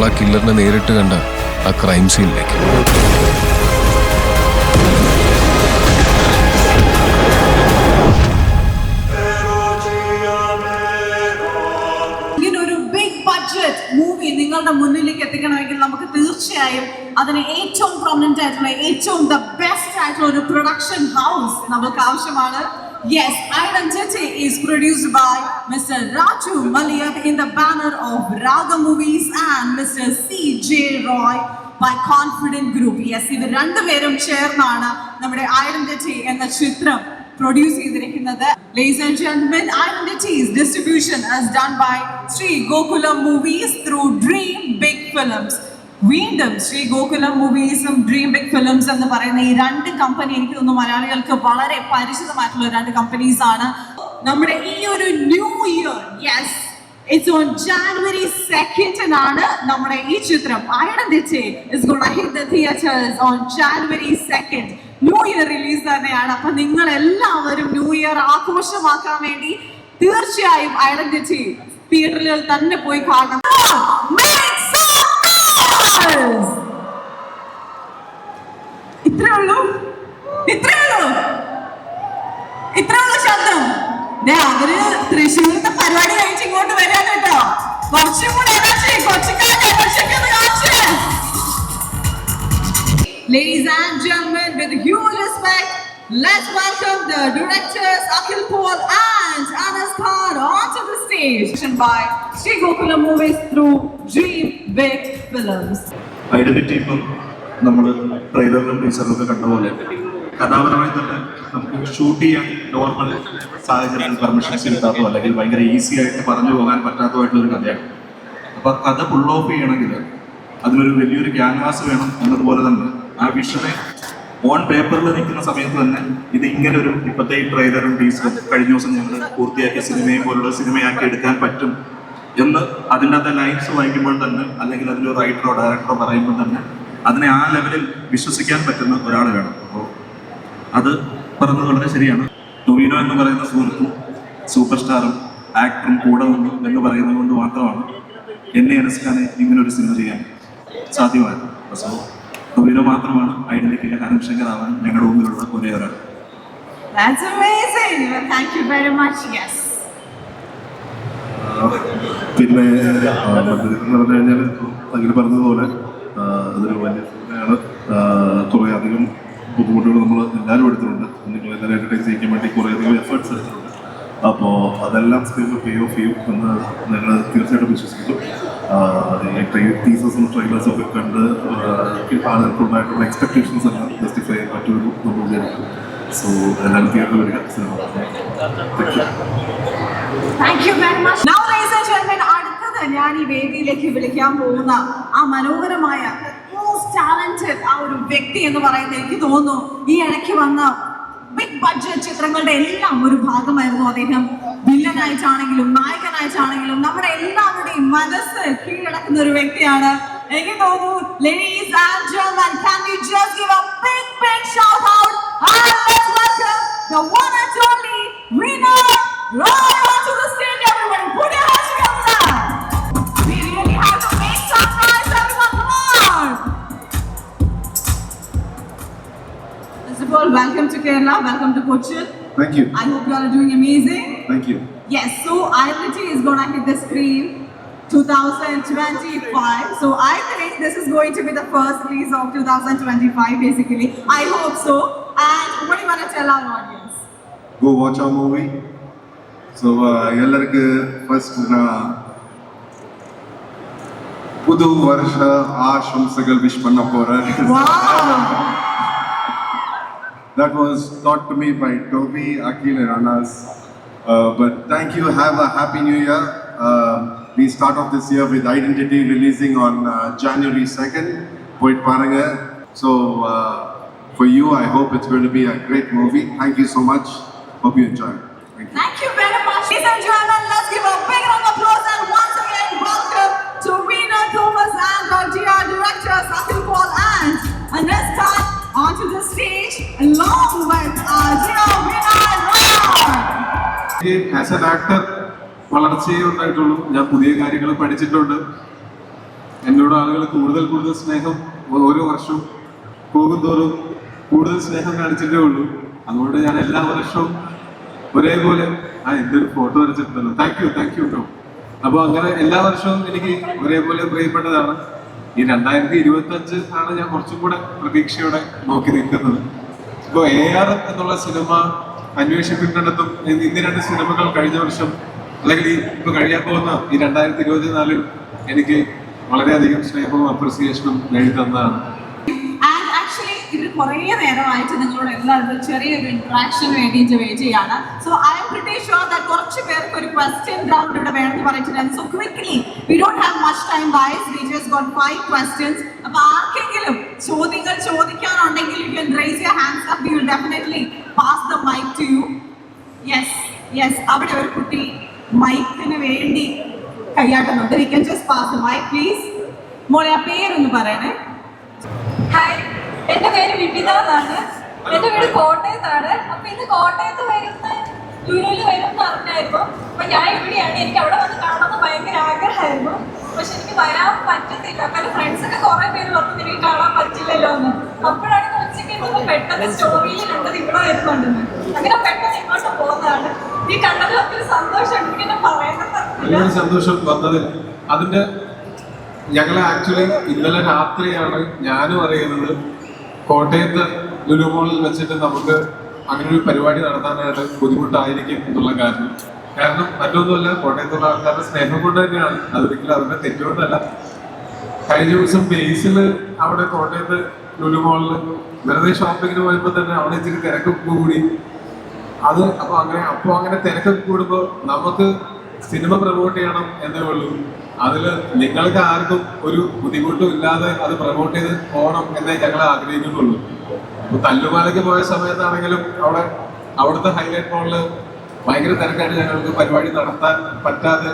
നമ്മൾ ആ കില്ലറിനെ നേരിട്ട് കണ്ട ആ ക്രൈം സീനിലേക്ക്. മൂവി നിങ്ങളുടെ മുന്നിലേക്ക് എത്തിക്കണമെങ്കിൽ നമുക്ക് തീർച്ചയായും അതിന് ഏറ്റവും പ്രോമിനന്റ് ആയിട്ടുള്ള ഏറ്റവും ദ ബെസ്റ്റ് ആയിട്ടുള്ള ഒരു പ്രൊഡക്ഷൻ ഹൗസ് നമുക്ക് ആവശ്യമാണ്. Yes, Identity is produced by Mr. Raju Maliak in the banner of Raga Movies and Mr. C.J. Roy by Confident Group. Yes, ഇവർ രണ്ടുപേരും ചേർന്നാണ് നമ്മുടെ ഐഡന്റിറ്റി എന്ന ചിത്രം പ്രൊഡ്യൂസ് ചെയ്തിരിക്കുന്നത്. Ladies and gentlemen, Identity's distribution is done by Sri Gokulam Movies through Dream Big Films. വീണ്ടും ശ്രീ ഗോകുലം മൂവീസും dream big films എന്ന് പറയുന്ന ഈ രണ്ട് കമ്പനി എനിക്ക് തോന്നുന്നു മലയാളികൾക്ക് വളരെ പരിചിതമായിട്ടുള്ള രണ്ട് കമ്പനീസ് ആണ്. നമ്മുടെ ഈ ഒരു new year, yes, it's on January 2nd ആണ് നമ്മുടെ ഈ ചിത്രം Identity is going to hit the theaters on January 2nd. New year release തന്നെയാണ്. അപ്പൊ നിങ്ങൾ എല്ലാവരും ന്യൂ ഇയർ ആഘോഷമാക്കാൻ വേണ്ടി തീർച്ചയായും Identity തിയേറ്ററുകളിൽ തന്നെ പോയി കാണണം. ഇത്രയുള്ളൂ ശബ്ദം. അവര് തൃശ്ശൂരിന്റെ പരിപാടി കഴിച്ച് ഇങ്ങോട്ട് വരാൻ കേട്ടോ. കുറച്ചും കൂടെ Ladies and gentlemen, with huge respect, let's welcome the directors Akhil Paul and Anas Khan onto the stage by Sri Gokulam Movies through Dream Big Films. Identity ഇപ്പം നമ്മൾ ട്രെയിലറിലും ടീച്ചറിലൊക്കെ കണ്ട പോലെ കഥാപരമായി തന്നെ നമുക്ക് ഷൂട്ട് ചെയ്യാൻ നോർമൽ സാഹചര്യത്തിൽ പെർമിഷൻസ് കിട്ടാത്തോ അല്ലെങ്കിൽ ഭയങ്കര ഈസി ആയിട്ട് പറഞ്ഞു പോകാൻ പറ്റാത്തതായിട്ടുള്ളൊരു കഥയാണ്. അപ്പോൾ കഥ ഫുൾ ഓഫ് ചെയ്യണമെങ്കിൽ അതിനൊരു വലിയൊരു ക്യാൻവാസ് വേണം എന്നതുപോലെ തന്നെ ആ വിഷനെ ഓൺ പേപ്പറിൽ നിൽക്കുന്ന സമയത്ത് തന്നെ ഇത് ഇങ്ങനെ ഒരു ഇപ്പോഴത്തെ ഈ ട്രെയിലറും ടീസറും കഴിഞ്ഞ ദിവസം ഞങ്ങൾ പൂർത്തിയാക്കിയ സിനിമയെ പോലുള്ള സിനിമയാക്കി എടുക്കാൻ പറ്റും എന്ന് അതിൻ്റെ അകത്തെ ലൈൻസ് വായിക്കുമ്പോൾ തന്നെ അല്ലെങ്കിൽ അതിലൊരു റൈറ്ററോ ഡയറക്ടറോ പറയുമ്പോൾ തന്നെ അതിനെ ആ ലെവലിൽ വിശ്വസിക്കാൻ പറ്റുന്ന ഒരാൾ വേണം. അപ്പോൾ അത് പറഞ്ഞത് വളരെ ശരിയാണ്. ടൊവിനോ എന്ന് പറയുന്ന സുഹൃത്തും സൂപ്പർ സ്റ്റാറും ആക്ടറും കൂടെ നിന്നു എന്ന് പറയുന്നത് കൊണ്ട് മാത്രമാണ് എന്നെ അനസ്കാനെ ഇങ്ങനൊരു സിനിമ ചെയ്യാൻ സാധ്യമായത്. സോ ടൊവിനോ മാത്രമാണ് ഐഡന്റിറ്റിയിലെ ഹരംശങ്കറാവാൻ ഞങ്ങളുടെ മുമ്പിലുള്ള ഒരേ ഒരാൾ. That's amazing. Thank you very much. Yes. പിന്നെ എന്ന് പറഞ്ഞു കഴിഞ്ഞാൽ അങ്ങനെ പറഞ്ഞതുപോലെ അതൊരു വലിയ സിനിമയാണ്. കുറേ അധികം ബുദ്ധിമുട്ടുകൾ നമ്മൾ എല്ലാവരും എടുത്തിട്ടുണ്ട്. നിങ്ങൾ എല്ലാവരും എൻ്റർടൈൻ ചെയ്യിക്കാൻ വേണ്ടി കുറേയധികം എഫേർട്സ് എടുത്തിട്ടുണ്ട്. അപ്പോൾ അതെല്ലാം സ്ക്രീനിൽ പേ ഓഫ് ചെയ്യും എന്ന് ഞങ്ങൾ തീർച്ചയായിട്ടും വിശ്വസിക്കുന്നു. ഈ ടീസേഴ്സും ട്രെയിലേഴ്സും ഒക്കെ കണ്ട് ആളുകൾക്കുണ്ടായിട്ടുള്ള എക്സ്പെക്ടേഷൻസ് എല്ലാം ജസ്റ്റിഫൈ ചെയ്യാൻ പറ്റുമെന്ന് നമ്മൾ വിചാരിക്കും. സോ എല്ലാവരും തിയേറ്ററിൽ വരിക. Thank you very much. Now, ladies and gentlemen, അടുത്തത് ഞാൻ ഈ വേദിയിലേക്ക് വിളിക്കാൻ പോകുന്ന ആ മനോഹരമായ മോസ്റ്റ് ടാലന്റഡ് ആ ഒരു വ്യക്തി എന്ന് പറയുന്നത് എനിക്ക് തോന്നുന്നു ഈ ഇടയ്ക്ക് വന്ന ബിഗ് ബഡ്ജറ്റ് ചിത്രങ്ങളുടെ എല്ലാം ഒരു ഭാഗമായിരുന്നു അദ്ദേഹം. വില്ലനായിട്ടാണെങ്കിലും നായകനായിട്ടാണെങ്കിലും നമ്മുടെ എല്ലാവരുടെയും മനസ്സ് കീഴടക്കുന്ന ഒരു വ്യക്തിയാണ്. എനിക്ക് തോന്നുന്നു ladies and gentlemen, can you just give a big shout out and let's welcome the one and only Reena Roy onto the stage. Everybody put your hands together. We really have to make some noise, everyone. Come on. First of all, welcome to Kerala, welcome to Cochin. Thank you. I hope you all are doing amazing. Thank you. Yes, so Identity is going to hit the screen 2025. So I think this is going to be the first release of 2025 basically. I hope so. And what do you want to tell our audience? Go watch our movie. So ellarku first pudu varsha aashamsagal wish panna poren. Wow. That was taught to me by Toby, Akhil and Anas. But thank you. Have a happy new year. We start off this year with Identity releasing on January 2nd. Poit paranga. So for you, I hope it's going to be a great movie. Thank you so much. Hope you enjoy. Thank you very much. Ladies and gentlemen, let's give a big round of applause and once again welcome to Reena, Thomas and our dear directors Akhil Paul and Anas Khan onto the stage along with our dear Reena Roy. As an actor, വളർച്ചയേ ഉണ്ടായിട്ടുള്ളൂ. ഞാൻ പുതിയ കാര്യങ്ങൾ പഠിച്ചിട്ടുണ്ട്. എന്നോട് ആളുകൾ കൂടുതൽ കൂടുതൽ സ്നേഹം ഓരോ വർഷവും പോകുന്തോറും കൂടുതൽ സ്നേഹം കാണിച്ചിട്ടേ ഉള്ളൂ. അതുകൊണ്ട് ഞാൻ എല്ലാ വർഷവും ഒരേപോലെ എന്തൊരു ഫോട്ടോ വരച്ചിട്ടുണ്ടല്ലോ, താങ്ക് യു ബ്രോ. അപ്പോൾ അങ്ങനെ എല്ലാ വർഷവും എനിക്ക് ഒരേപോലെ പ്രിയപ്പെട്ടതാണ്. ഈ 2025 ആണ് ഞാൻ കുറച്ചും കൂടെ പ്രതീക്ഷയോടെ നോക്കി നിൽക്കുന്നത്. ഇപ്പോൾ AR എന്നുള്ള സിനിമ അന്വേഷിപ്പിക്കേണ്ടതും എന്നീ 2 സിനിമകൾ കഴിഞ്ഞ വർഷം അല്ലെങ്കിൽ ഇപ്പൊ കഴിയാൻ പോകുന്ന ഈ 2024 എനിക്ക് വളരെയധികം സ്നേഹവും അപ്രിസിയേഷനും നേടി തന്നതാണ്. ആൻഡ് ആക്ച്വലി ഇത് കുറേ നേരമായിട്ട് നിങ്ങളോട് എല്ലാവരും ചെറിയൊരു ഇന്ററാക്ഷൻ വേണ്ടിയിട്ട് വെയിറ്റ് ചെയ്യാണ്. So I am pretty sure that കുറച്ച് പേർക്ക് ഒരു ക്വസ്റ്റ്യൻ റൗണ്ട് ഇവിടെ വേണമെന്ന് പറഞ്ഞിട്ടുണ്ടായിരുന്നു. So quickly we don't have much time guys, we just got 5 questions. അപ്പോൾ ആർക്കെങ്കിലും ചോദ്യങ്ങൾ ചോദിക്കാനുണ്ടെങ്കിൽ you can raise your hands up, we will definitely pass the mic to you. Yes അവിടെ ഒരു കുട്ടി മൈക്കിന് വേണ്ടി കൈയാട്ടുന്നുണ്ട്. We can just pass the mic please. മോളെ ആ പേരൊന്ന് പറയണേ. ഹായ്, എൻ്റെ പേര് വിപിത എന്നാണ്. എൻ്റെ വീട് കോട്ടയത്താണ്. അപ്പൊ ഇന്ന് കോട്ടയത്ത് വരുന്ന ലുലുവിൽ വരും എന്ന് അറിഞ്ഞായിരുന്നു. അപ്പൊ ഞാൻ ഇവിടെയാണ്. എനിക്ക് അവിടെ വന്ന് കാണണമെന്ന് ഭയങ്കര ആഗ്രഹമായിരുന്നു. പക്ഷെ എനിക്ക് വരാൻ പറ്റത്തില്ല. കാരണം ഫ്രണ്ട്സൊക്കെ കുറെ പേര് പറഞ്ഞു എനിക്ക് കാണാൻ പറ്റില്ലല്ലോ എന്ന്. അപ്പോഴാണ് ഉച്ചയ്ക്ക് ഇന്ന് പെട്ടെന്ന് സ്റ്റോറിയിൽ കണ്ടത് ഇവിടെ വരുന്നുണ്ടെന്ന്. അങ്ങനെ പെട്ടെന്ന് ഇങ്ങോട്ട് പോകുന്നതാണ്. ഈ കണ്ടതിൽ ഒത്തിരി സന്തോഷമുണ്ട്. എനിക്കെന്നെ പറയാൻ സന്തോഷം വന്നതിൽ അതിന്റെ ഞങ്ങളെ ആക്ച്വലി ഇന്നലെ രാത്രിയാണ് ഞാനും അറിയുന്നത്. കോട്ടയത്ത് ലുലു മോളിൽ വെച്ചിട്ട് നമുക്ക് അങ്ങനെ ഒരു പരിപാടി നടത്താനായിട്ട് ബുദ്ധിമുട്ടായിരിക്കും എന്നുള്ള കാരണം മറ്റൊന്നുമല്ല, കോട്ടയത്തുള്ള ആൾക്കാരുടെ സ്നേഹം കൊണ്ട് തന്നെയാണ്. അതൊരിക്കലും അവരുടെ തെറ്റുകൊണ്ടല്ല. കഴിഞ്ഞ ദിവസം ബേസിൽ അവിടെ കോട്ടയത്ത് ലുലു മോളിൽ വെറുതെ ഷോപ്പിങ്ങിന് പോയപ്പോൾ തന്നെ അവിടെ ഇച്ചിരി തിരക്ക് കൂടി. അപ്പോൾ അങ്ങനെ തിരക്ക് കൂടുമ്പോൾ നമുക്ക് സിനിമ പ്രൊമോട്ട് ചെയ്യണം എന്നേ ഉള്ളൂ. അതിൽ നിങ്ങൾക്ക് ആർക്കും ഒരു ബുദ്ധിമുട്ടും ഇല്ലാതെ അത് പ്രൊമോട്ട് ചെയ്ത് പോകണം എന്നേ ഞങ്ങൾ ആഗ്രഹിക്കുന്നുള്ളൂ. അപ്പോൾ തല്ലുമാലയ്ക്ക് പോയ സമയത്താണെങ്കിലും അവിടുത്തെ ഹൈലൈറ്റ് മോളിൽ ഭയങ്കര തിരക്കായിട്ട് ഞങ്ങൾക്ക് പരിപാടി നടത്താൻ പറ്റാതെ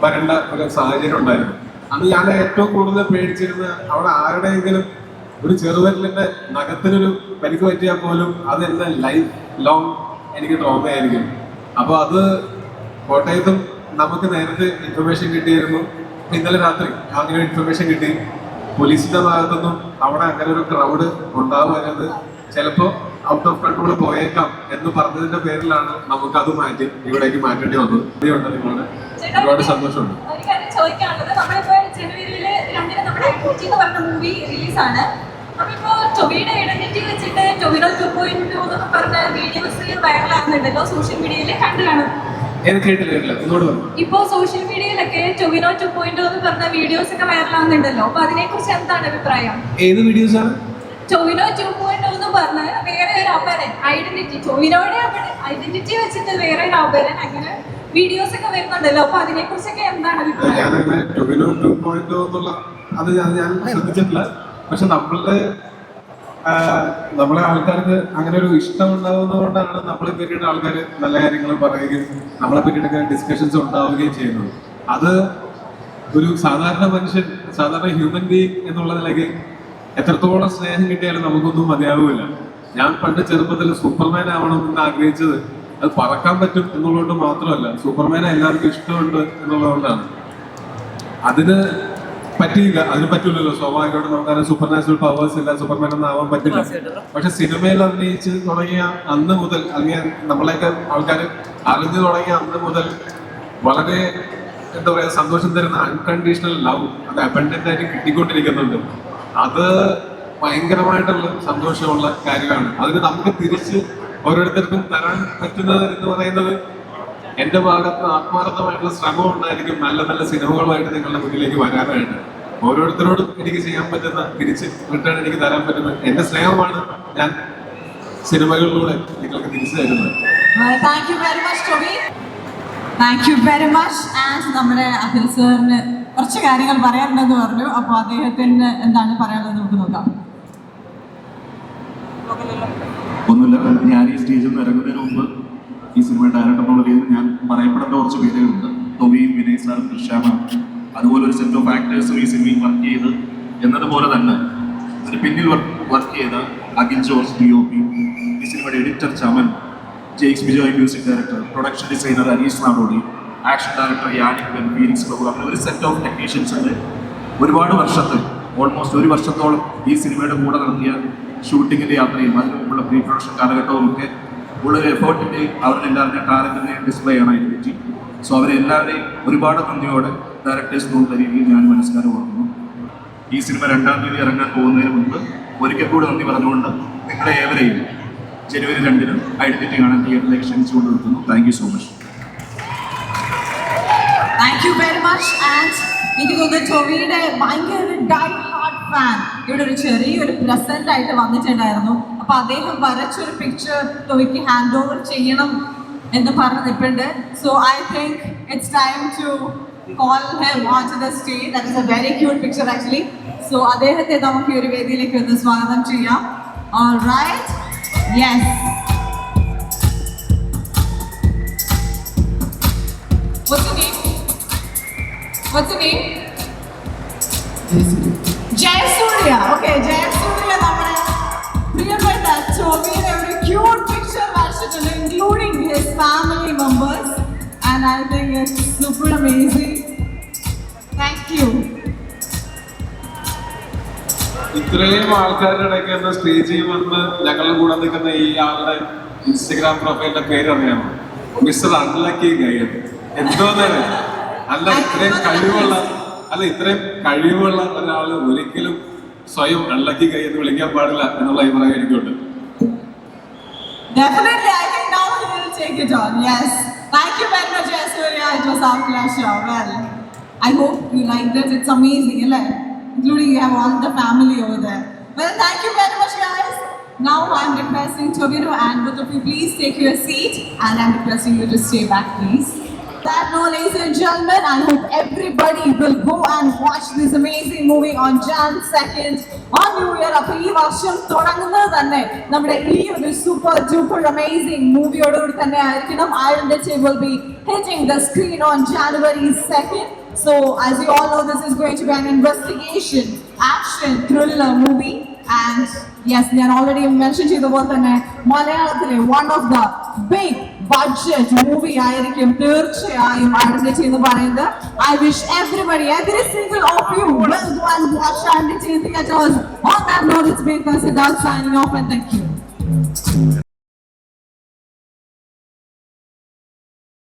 വരേണ്ട ഒരു സാഹചര്യം ഉണ്ടായിരുന്നു. അന്ന് ഞാൻ ഏറ്റവും കൂടുതൽ പേടിച്ചിരുന്ന അവിടെ ആരുടെയെങ്കിലും ഒരു ചെറുവിരലിന്റെ നഖത്തിനൊരു പരിക്ക് പറ്റിയാൽ പോലും അതെന്നെ ലൈഫ് ലോങ് എനിക്ക് ട്രോമയായിരിക്കും. അപ്പോൾ അത് കോട്ടയത്തും നമുക്ക് നേരത്തെ ഇൻഫർമേഷൻ കിട്ടിയിരുന്നു. ഇന്നലെ രാത്രി അങ്ങനെ ഇൻഫർമേഷൻ കിട്ടി. പോലീസിന്റെ ഭാഗത്തൊന്നും അവിടെ അങ്ങനെ ഒരു ക്രൗഡ് ഉണ്ടാവുന്നത് ചിലപ്പോൾ ഔട്ട് ഓഫ് കൺട്രോൾ പോയേക്കാം എന്ന് പറഞ്ഞതിന്റെ പേരിലാണ് നമുക്ക് അത് ഇവിടേക്ക് മാറ്റേണ്ടി വന്നത്. നിങ്ങളുടെ ഒരുപാട് സന്തോഷമുണ്ട്. ചോദിക്കാനുള്ളത്, നമ്മളിപ്പോ ജനുവരിയിൽ 2 നമ്മുടെ ഐഡന്റിറ്റി എന്ന് പറഞ്ഞ മൂവി റിലീസാണ്. അപ്പൊ ടൊവിയുടെ ഐഡന്റിറ്റി വെച്ചിട്ട് ടൊവിനോ 2.2 എന്നൊക്കെ പറഞ്ഞ വീഡിയോസ് വൈറലാകുന്നുണ്ടല്ലോ സോഷ്യൽ മീഡിയയിൽ കണ്ടു കാണും. ഇപ്പോ സോഷ്യൽ മീഡിയയിലൊക്കെ ടൊവിനോ 2.0 എന്ന് പറഞ്ഞ വീഡിയോസ് ഒക്കെ വൈറലാകുന്നുണ്ടല്ലോ. അപ്പൊ അതിനെ കുറിച്ച് എന്താണ് അഭിപ്രായം? ഏത് വീഡിയോസ് ആണ്? ടൊവിനോ 2.0 എന്ന് പറഞ്ഞ വേറെ ഒരു അപരൻ ഐഡന്റിറ്റി, ടൊവിനോയുടെ ഐഡന്റിറ്റി വെച്ചിട്ട് വേറെ ഒരു അപരൻ അങ്ങനെ വീഡിയോസ് ഒക്കെ വരുന്നുണ്ടല്ലോ. അപ്പൊ അതിനെ കുറിച്ചൊക്കെ എന്താണ് അഭിപ്രായം? ടൊവിനോ 2.0 എന്നുള്ള അത് ഞാൻ ശ്രദ്ധിച്ചിട്ടില്ല. പക്ഷെ നമ്മളെ ആൾക്കാർക്ക് അങ്ങനെ ഒരു ഇഷ്ടം ഉണ്ടാവുന്നതുകൊണ്ടാണ് നമ്മളെ പറ്റിയിട്ട് ആൾക്കാർ നല്ല കാര്യങ്ങൾ പറയുകയും നമ്മളെ പറ്റിയിട്ടൊക്കെ ഡിസ്കഷൻസ് ഉണ്ടാവുകയും ചെയ്യുന്നത്. അത് ഒരു സാധാരണ മനുഷ്യൻ, സാധാരണ ഹ്യൂമൻ ബീയിങ് എന്നുള്ള നിലയ്ക്ക് എത്രത്തോളം സ്നേഹം കിട്ടിയാലും നമുക്കൊന്നും മതിയാവില്ല. ഞാൻ പണ്ട് ചെറുപ്പത്തിൽ സൂപ്പർമാൻ ആവണം എന്ന് ആഗ്രഹിച്ചത് അത് പറക്കാൻ പറ്റും എന്നുള്ളതുകൊണ്ട് മാത്രമല്ല, സൂപ്പർമാനെ എല്ലാവർക്കും ഇഷ്ടമുണ്ട് എന്നുള്ളതുകൊണ്ടാണ്. അതിന് പറ്റില്ലല്ലോ. സ്വാഭാവികമായിട്ട് നമുക്ക് സൂപ്പർ നാച്ചുറൽ പവേഴ്സ് ഇല്ല, സൂപ്പർമാൻ ഒന്നും ആവാൻ പറ്റില്ല. പക്ഷെ സിനിമയിൽ അഭിനയിച്ച് തുടങ്ങിയ അന്ന് മുതൽ, അല്ലെങ്കിൽ നമ്മളെയൊക്കെ ആൾക്കാർ അറിഞ്ഞു തുടങ്ങിയ അന്ന് മുതൽ വളരെ എന്താ പറയാ സന്തോഷം തരുന്ന അൺകണ്ടീഷണൽ ലവ് അത് അബണ്ടന്റ് ആയിട്ട് കിട്ടിക്കൊണ്ടിരിക്കുന്നുണ്ട്. അത് ഭയങ്കരമായിട്ടുള്ള സന്തോഷമുള്ള കാര്യമാണ്. അതിന് നമുക്ക് തിരിച്ച് ഓരോരുത്തർക്കും തരാൻ പറ്റുന്നത് എന്ന് പറയുന്നത് എന്റെ ഭാഗത്ത് ആത്മാർത്ഥമായിട്ടുള്ള ശ്രമം ഉണ്ടായിരിക്കും നല്ല നല്ല സിനിമകളുമായിട്ട് നിങ്ങളുടെ മുന്നിലേക്ക് വരാനായിട്ട്. ഓരോരുത്തരോടും എനിക്ക് ചെയ്യാൻ പറ്റുന്ന തിരിച്ച് റിട്ടേൺ എനിക്ക് തരാൻ പറ്റുന്ന എന്റെ സ്നേഹമാണ് ഞാൻ സിനിമകളിലൂടെ നിങ്ങൾക്ക് തിരിച്ചു തരുന്നത്. Thank you very much Toby. Thank you very much. And നമ്മുടെ അഖിൽ സാറിന് കുറച്ച് കാര്യങ്ങൾ പറയാനുണ്ടെന്ന് പറഞ്ഞു. അപ്പോൾ അദ്ദേഹത്തിന് എന്താണ് പറയാനുള്ളത് നമുക്ക് നോക്കാം. ഒന്നുമില്ല, ഞാൻ ഈ സ്റ്റേജിൽ നിന്ന് ഇറങ്ങുന്നതിന് മുമ്പ് ഈ സിനിമ ഡയറക്ടർ എന്നുള്ള രീതിയിൽ ഞാൻ പറയപ്പെടേണ്ട കുറച്ച് പേരുകളുണ്ട്. ടോബിയും വിനയ് സാർ, കൃഷ്ണ, അതുപോലെ ഒരു സെറ്റ് ഓഫ് ആക്ടേഴ്സും ഈ സിനിമയിൽ വർക്ക് ചെയ്ത് എന്നതുപോലെ തന്നെ ഇതിന് പിന്നിൽ വർക്ക് ചെയ്ത അഖിൽ ജോർജ് DOP, ഈ സിനിമയുടെ editor Chaman, Jakes Bijoy music director, production designer Aneesh നാടോടി, ആക്ഷൻ ഡയറക്ടർ യാനിക്, ഫീനിക്സ് പ്രഭു, അങ്ങനെ ഒരു സെറ്റ് ഓഫ് ടെക്നീഷ്യൻസ് ഉണ്ട്. ഒരുപാട് വർഷത്തെ ഓൾമോസ്റ്റ് ഒരു വർഷത്തോളം ഈ സിനിമയുടെ കൂടെ നടത്തിയ ഷൂട്ടിങ്ങിൻ്റെ യാത്രയും അതിന് മുമ്പുള്ള പ്രീ പ്രൊഡക്ഷൻ കാലഘട്ടവും ഒക്കെ ഉള്ളൊരു എഫേർട്ടിൻ്റെയും അവരുടെ എല്ലാവരുടെയും ടാലൻറ്റിൻ്റെയും ഡിസ്പ്ലേ ആണ് അതിനെ പറ്റി. സോ അവരെല്ലാവരെയും ഒരുപാട് നന്ദിയോടെ ഡയറക്ടേഴ്സ് എന്നുള്ള രീതിയിൽ ഞാൻ മനസ്സിലാക്കി ഓർക്കുന്നു. ഈ സിനിമ 2-ാം തീയതി ഇറങ്ങാൻ പോകുന്നതിന് മുൻപ് ഒരിക്കൽ കൂടി നന്ദി പറഞ്ഞുകൊണ്ട് നിങ്ങളെ ഏവരെയും ജനുവരി 2-ന് ഐഡന്റിറ്റി കാണാൻ തിയേറ്ററിലേക്ക് ക്ഷണിച്ചുകൊണ്ട് നിർത്തുന്നു. Thank you so much. Thank you very much. And എനിക്ക് തോന്നുന്നു ടൊവിയുടെ ഭയങ്കര ഒരു ഡൈ ഹാർട്ട് ഫാൻ ഇവിടെ ഒരു ചെറിയൊരു പ്രസന്റ് ആയിട്ട് വന്നിട്ടുണ്ടായിരുന്നു. അപ്പൊ അദ്ദേഹം വരച്ചൊരു പിക്ചർ ടൊവിക്ക് ഹാൻഡ് ഓവർ ചെയ്യണം എന്ന് പറഞ്ഞ് നിൽപ്പുണ്ട്. So I think it's time to call him on to the stage. That is a very cute picture actually. So അദ്ദേഹത്തെ നമുക്ക് ഈ ഒരു വേദിയിലേക്ക് ഒന്ന് സ്വാഗതം ചെയ്യാം. Alright, yes. What's your name? What's your name? Jayasuriya. Okay, Jayasuriya നമ്മുടെ പ്രിയപ്പെട്ട ടൊവിയുടെ ഒരു ക്യൂട്ട് പിക്ചർ വരച്ചിട്ടുണ്ട്, including his family members, and I think it's super amazing. Thank you. ഇത്രയും ആൾക്കാരുടെ ഇടയ്ക്ക് എന്ന സ്റ്റേജിൽ വന്ന് ഞങ്ങളുടെ കൂടെ നിൽക്കുന്ന ഈ ആളുടെ ഇൻസ്റ്റഗ്രാം പ്രൊഫൈലിന്റെ പേര് അറിയാമോ? Mister unlucky guide. എന്തോ തന്നെ അല്ല, ഇത്രയും കഴിവുള്ള ഒരാള് ഒരിക്കലും സ്വയം അൺലക്കി ഗൈ എന്ന് വിളിക്കാൻ പാടില്ല എന്നുള്ള അഭിപ്രായം എനിക്കുണ്ട്. Definitely, I think now he will take it on. Yes. Thank you very much, Jayasuriya. It was our pleasure. Well, I hope you liked it. It's amazing, right? Including you have all the family over there. Well, thank you very much, guys. Now I'm requesting Tobiro and both of you please take your seat, and I'm requesting you to stay back, please. That no, ladies and gentlemen, I hope everybody will go and watch this amazing movie on Jan 2nd on New Year. അപ്പോൾ ഈ വർഷം തുടങ്ങുന്നത് തന്നെ നമ്മുടെ ഈ ഒരു super duper amazing മൂവിയോടുകൂടി തന്നെ ആയിരിക്കണം. Identity will be hitting the screen on January 2nd. So as you all know, this is going to be an investigation, action, thriller movie. And yes, ഞാൻ already mentioned ചെയ്തതുപോലെ തന്നെ മലയാളത്തിലെ one of the big budget movie ആയിരിക്കും തീർച്ചയായും identity എന്ന് പറയുന്നത്. I wish everybody, every single of you will go and watch Identity in theaters. On that note, it's been Siddharth signing off, and thank you.